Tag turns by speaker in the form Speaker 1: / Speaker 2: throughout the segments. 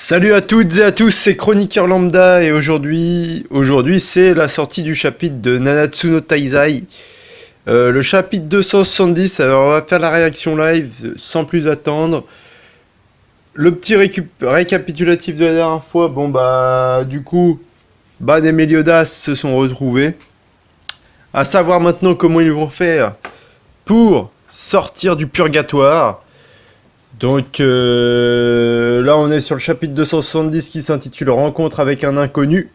Speaker 1: Salut à toutes et à tous, c'est Chroniqueur Lambda et aujourd'hui c'est la sortie du chapitre de Nanatsu no Taizai. Le chapitre 270, alors on va faire la réaction live sans plus attendre. Le petit récapitulatif de la dernière fois, bon bah du coup, Ban et Meliodas se sont retrouvés. À savoir maintenant comment ils vont faire pour sortir du purgatoire. Donc là on est sur le chapitre 270 qui s'intitule Rencontre avec un inconnu.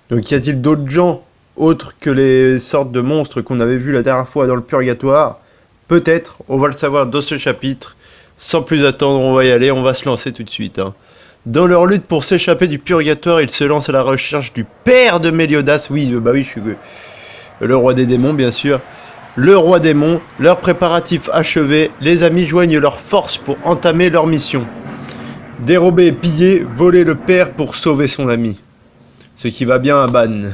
Speaker 1: Donc y a-t-il d'autres gens autres que les sortes de monstres qu'on avait vus la dernière fois dans le purgatoire? Peut-être, on va le savoir dans ce chapitre. Sans plus attendre, on va y aller, on va se lancer tout de suite. Dans leur lutte pour s'échapper du purgatoire, ils se lancent à la recherche du père de Meliodas. Oui, bah oui, je suis le roi des démons bien sûr. Le roi démon, leurs préparatifs achevés, les amis joignent leurs forces pour entamer leur mission. Dérober et piller, voler le père pour sauver son ami. Ce qui va bien à Ban.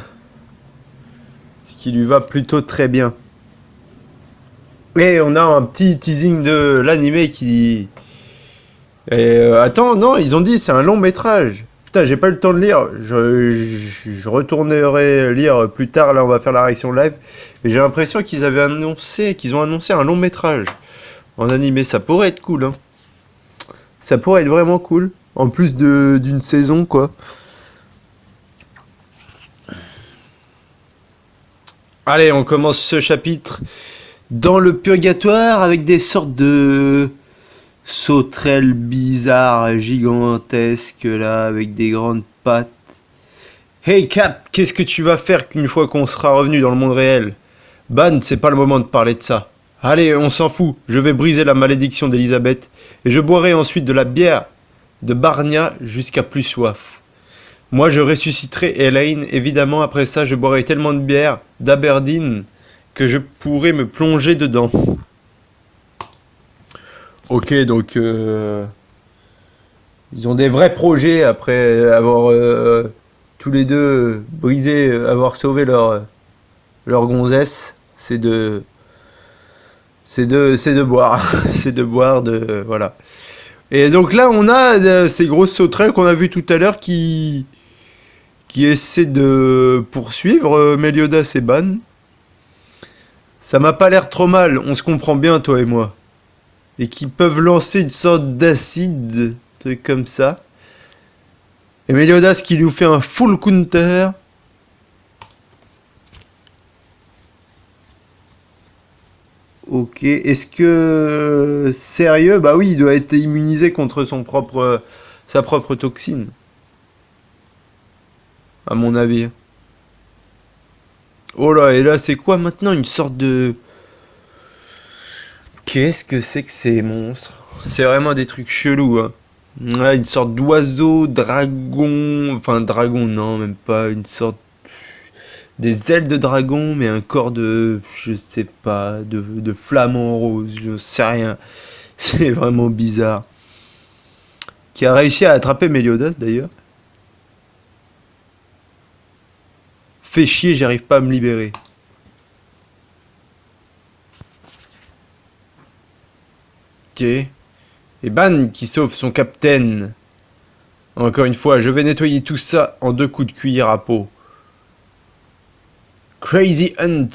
Speaker 1: Ce qui lui va plutôt très bien. Et on a un petit teasing de l'animé qui... attends, non, ils ont dit c'est un long métrage. Putain, j'ai pas eu le temps de lire. Je retournerai lire plus tard. Là, on va faire la réaction live. Mais j'ai l'impression qu'ils ont annoncé un long métrage en animé. Ça pourrait être cool. Hein. Ça pourrait être vraiment cool. En plus d'une saison, quoi. Allez, on commence ce chapitre dans le purgatoire avec des sortes de sauterelles bizarres, gigantesques, là, avec des grandes pattes. Hey Cap, qu'est-ce que tu vas faire qu'une fois qu'on sera revenu dans le monde réel? Ban, c'est pas le moment de parler de ça. Allez, on s'en fout, je vais briser la malédiction d'Elisabeth, et je boirai ensuite de la bière de Barnia jusqu'à plus soif. Moi je ressusciterai Elaine, évidemment après ça je boirai tellement de bière d'Aberdeen que je pourrai me plonger dedans. Ok, donc ils ont des vrais projets après avoir tous les deux brisé, avoir sauvé leur gonzesse. C'est de boire, c'est de boire, voilà. Et donc là, on a ces grosses sauterelles qu'on a vues tout à l'heure qui essaient de poursuivre Meliodas et Ban. Ça m'a pas l'air trop mal, on se comprend bien toi et moi. Et qui peuvent lancer une sorte d'acide, truc comme ça. Et Meliodas qui lui fait un full counter. Ok, est-ce que... Sérieux? Bah oui, il doit être immunisé contre sa propre toxine. À mon avis. Oh là, et là c'est quoi maintenant? Une sorte de... Qu'est-ce que c'est que ces monstres? C'est vraiment des trucs chelous, hein. Là, une sorte d'oiseau, dragon... Enfin, dragon, non, même pas. Une sorte... Des ailes de dragon, mais un corps de... Je sais pas, de flamant rose, je sais rien. C'est vraiment bizarre. Qui a réussi à attraper Meliodas, d'ailleurs. Fait chier, j'arrive pas à me libérer. Ok. Et Ban qui sauve son capitaine. Encore une fois, je vais nettoyer tout ça en 2 coups de cuillère à peau. Crazy Hunt.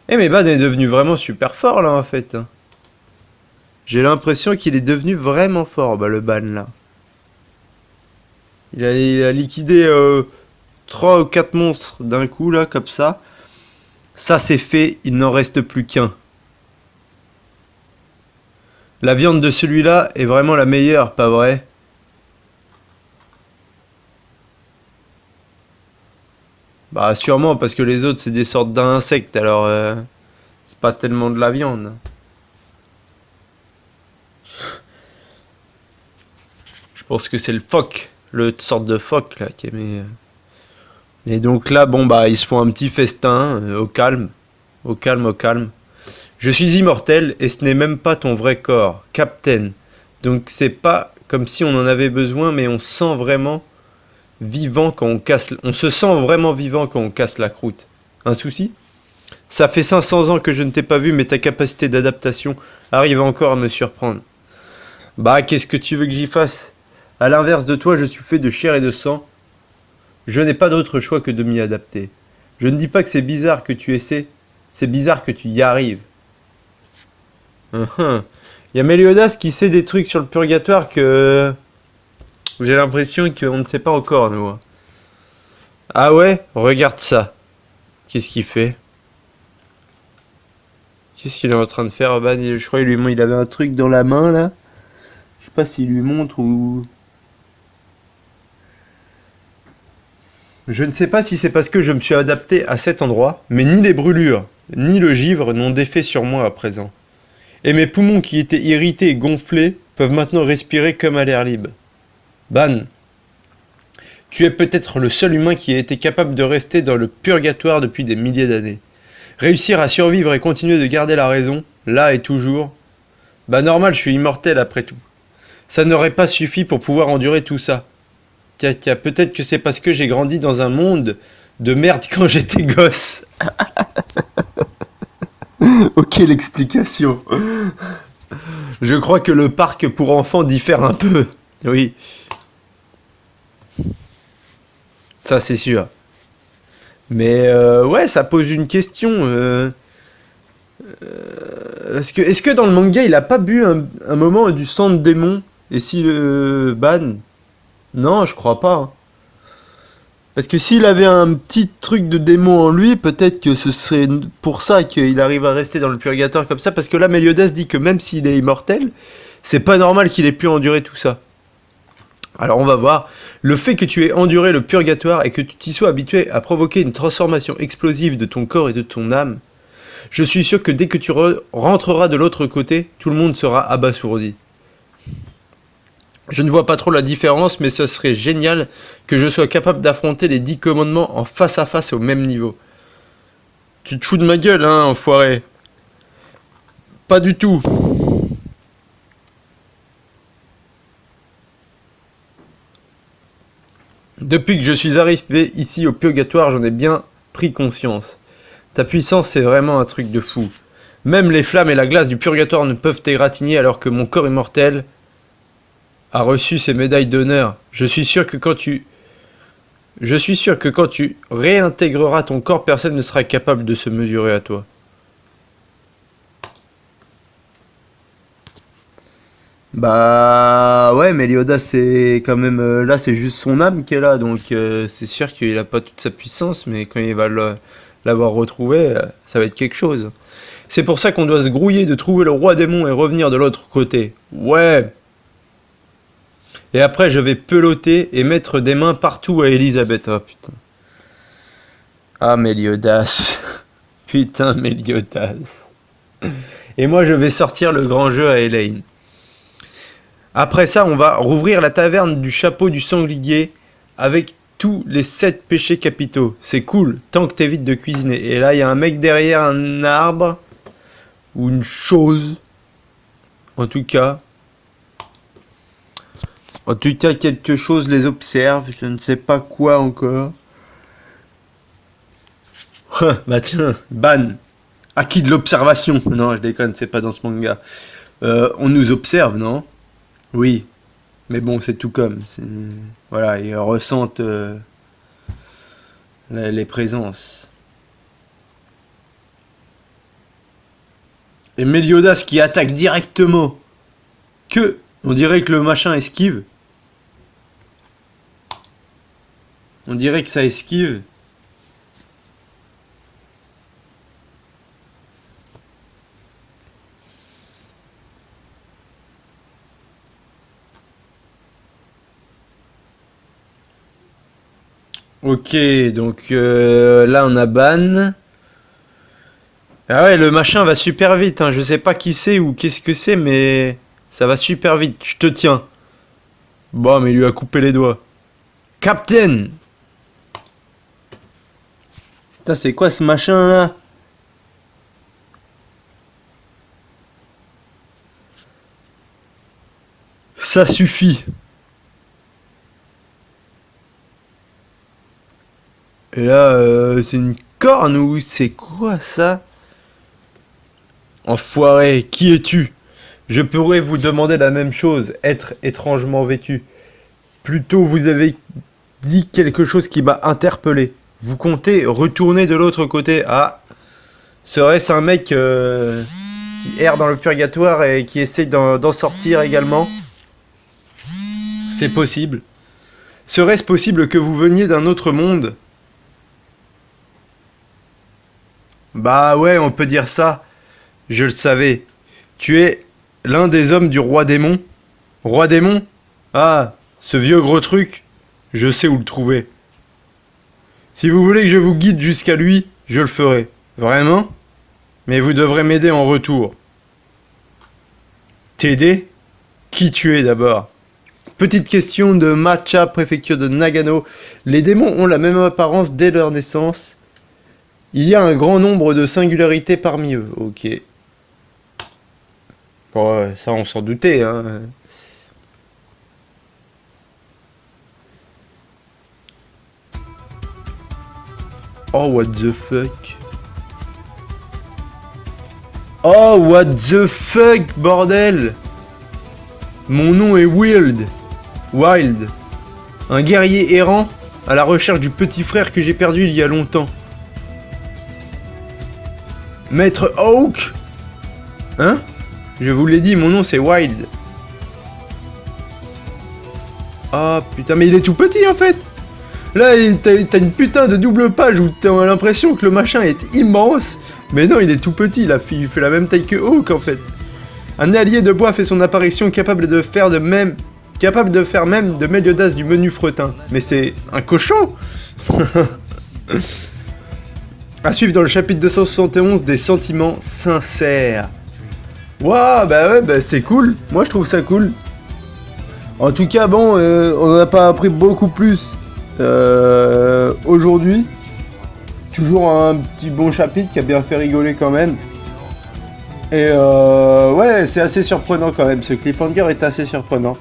Speaker 1: Eh mais Ban est devenu vraiment super fort là en fait. J'ai l'impression qu'il est devenu vraiment fort, bah, le Ban là. Il a liquidé 3 ou 4 monstres d'un coup là, comme ça. Ça c'est fait, il n'en reste plus qu'un. La viande de celui-là est vraiment la meilleure, pas vrai? Bah sûrement parce que les autres c'est des sortes d'insectes, alors c'est pas tellement de la viande. Je pense que c'est le phoque, le sorte de phoque là qui est mis. Et donc là, bon bah ils se font un petit festin, au calme, au calme, au calme. Je suis immortel et ce n'est même pas ton vrai corps, Captain. Donc c'est pas comme si on en avait besoin, mais on sent vraiment vivant quand on casse. On se sent vraiment vivant quand on casse la croûte. Un souci? Ça fait 500 ans que je ne t'ai pas vu, mais ta capacité d'adaptation arrive encore à me surprendre. Bah, qu'est-ce que tu veux que j'y fasse? À l'inverse de toi, je suis fait de chair et de sang. Je n'ai pas d'autre choix que de m'y adapter. Je ne dis pas que c'est bizarre que tu essaies, c'est bizarre que tu y arrives. Il y a Méliodas qui sait des trucs sur le purgatoire que j'ai l'impression qu'on ne sait pas encore, nous. Ah ouais? Regarde ça. Qu'est-ce qu'il fait? Qu'est-ce qu'il est en train de faire? Bah, je crois qu'il avait un truc dans la main, là. Je sais pas s'il lui montre ou... Je ne sais pas si c'est parce que je me suis adapté à cet endroit, mais ni les brûlures, ni le givre n'ont d'effet sur moi à présent. Et mes poumons qui étaient irrités et gonflés peuvent maintenant respirer comme à l'air libre. Ban, tu es peut-être le seul humain qui a été capable de rester dans le purgatoire depuis des milliers d'années. Réussir à survivre et continuer de garder la raison, là et toujours. Bah normal, je suis immortel après tout. Ça n'aurait pas suffi pour pouvoir endurer tout ça. Tiens, peut-être que c'est parce que j'ai grandi dans un monde de merde quand j'étais gosse. Ok, l'explication. Je crois que le parc pour enfants diffère un peu. Oui, ça c'est sûr. Mais ouais, ça pose une question. Est-ce que dans le manga, il a pas bu un moment du sang de démon? Et si le ban? Non, je crois pas, hein. Parce que s'il avait un petit truc de démon en lui, peut-être que ce serait pour ça qu'il arrive à rester dans le purgatoire comme ça. Parce que là, Meliodas dit que même s'il est immortel, c'est pas normal qu'il ait pu endurer tout ça. Alors on va voir. Le fait que tu aies enduré le purgatoire et que tu t'y sois habitué à provoquer une transformation explosive de ton corps et de ton âme, je suis sûr que dès que tu rentreras de l'autre côté, tout le monde sera abasourdi. Je ne vois pas trop la différence, mais ce serait génial que je sois capable d'affronter les 10 commandements en face à face au même niveau. Tu te fous de ma gueule, hein, enfoiré. Pas du tout. Depuis que je suis arrivé ici au purgatoire, j'en ai bien pris conscience. Ta puissance, c'est vraiment un truc de fou. Même les flammes et la glace du purgatoire ne peuvent t'égratigner alors que mon corps immortel a reçu ses médailles d'honneur. Je suis sûr que quand tu réintégreras ton corps, personne ne sera capable de se mesurer à toi. Bah ouais, mais Lyoda c'est quand même là c'est juste son âme qui est là, donc c'est sûr qu'il a pas toute sa puissance, mais quand il va l'avoir retrouvé, ça va être quelque chose. C'est pour ça qu'on doit se grouiller de trouver le roi démon et revenir de l'autre côté. Ouais. Et après je vais peloter et mettre des mains partout à Elisabeth. Oh putain. Ah Méliodas. Putain Méliodas. Et moi je vais sortir le grand jeu à Elaine. Après ça, on va rouvrir la taverne du chapeau du sanglier avec tous les 7 péchés capitaux. C'est cool, tant que t'évites de cuisiner. Et là, il y a un mec derrière un arbre. Ou une chose. En tout cas. En tout cas, quelque chose les observe. Je ne sais pas quoi encore. Bah tiens, ban. Acquis de l'observation. Non, je déconne, c'est pas dans ce manga. On nous observe, non? Oui. Mais bon, c'est tout comme. Voilà, ils ressentent les présences. Et Méliodas qui attaque directement. Que on dirait que le machin esquive. On dirait que ça esquive. Ok, donc là on a ban. Ah ouais, le machin va super vite, hein. Je sais pas qui c'est ou qu'est-ce que c'est, mais ça va super vite. Je te tiens. Bon, mais il lui a coupé les doigts. Captain! Putain, c'est quoi ce machin là? Ça suffit. Et là, c'est une corne ou c'est quoi ça? Enfoiré, qui es-tu? Je pourrais vous demander la même chose, être étrangement vêtu. Plutôt vous avez dit quelque chose qui m'a interpellé. Vous comptez retourner de l'autre côté. Ah, serait-ce un mec qui erre dans le purgatoire et qui essaie d'en sortir également? C'est possible. Serait-ce possible que vous veniez d'un autre monde? Bah ouais, on peut dire ça. Je le savais. Tu es l'un des hommes du roi démon? Roi démon? Ah, ce vieux gros truc. Je sais où le trouver. Si vous voulez que je vous guide jusqu'à lui, je le ferai. Vraiment? Mais vous devrez m'aider en retour. T'aider? Qui tu es d'abord? Petite question de Matcha, préfecture de Nagano. Les démons ont la même apparence dès leur naissance. Il y a un grand nombre de singularités parmi eux. Ok. Bon, ça on s'en doutait, hein. Oh, what the fuck? Oh, what the fuck, bordel! Mon nom est Wild. Wild. Un guerrier errant à la recherche du petit frère que j'ai perdu il y a longtemps. Maître Hawk? Hein? Je vous l'ai dit, mon nom c'est Wild. Ah putain, mais il est tout petit en fait! Là, t'as une putain de double page où t'as l'impression que le machin est immense. Mais non, il est tout petit, il fait la même taille que Hawk en fait. Un allié de bois fait son apparition capable de faire même de Meliodas du menu fretin. Mais c'est un cochon. À suivre dans le chapitre 271 des sentiments sincères. Waouh, bah ouais, bah c'est cool. Moi je trouve ça cool. En tout cas, bon, on n'a pas appris beaucoup plus aujourd'hui. Toujours un petit bon chapitre qui a bien fait rigoler quand même. Et ouais, c'est assez surprenant quand même. Ce cliffhanger est assez surprenant.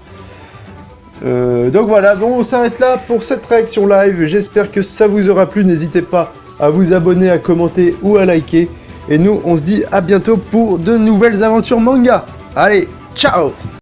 Speaker 1: Donc voilà, bon, on s'arrête là pour cette réaction live. J'espère que ça vous aura plu. N'hésitez pas à vous abonner, à commenter ou à liker. Et nous, on se dit à bientôt pour de nouvelles aventures manga. Allez, ciao!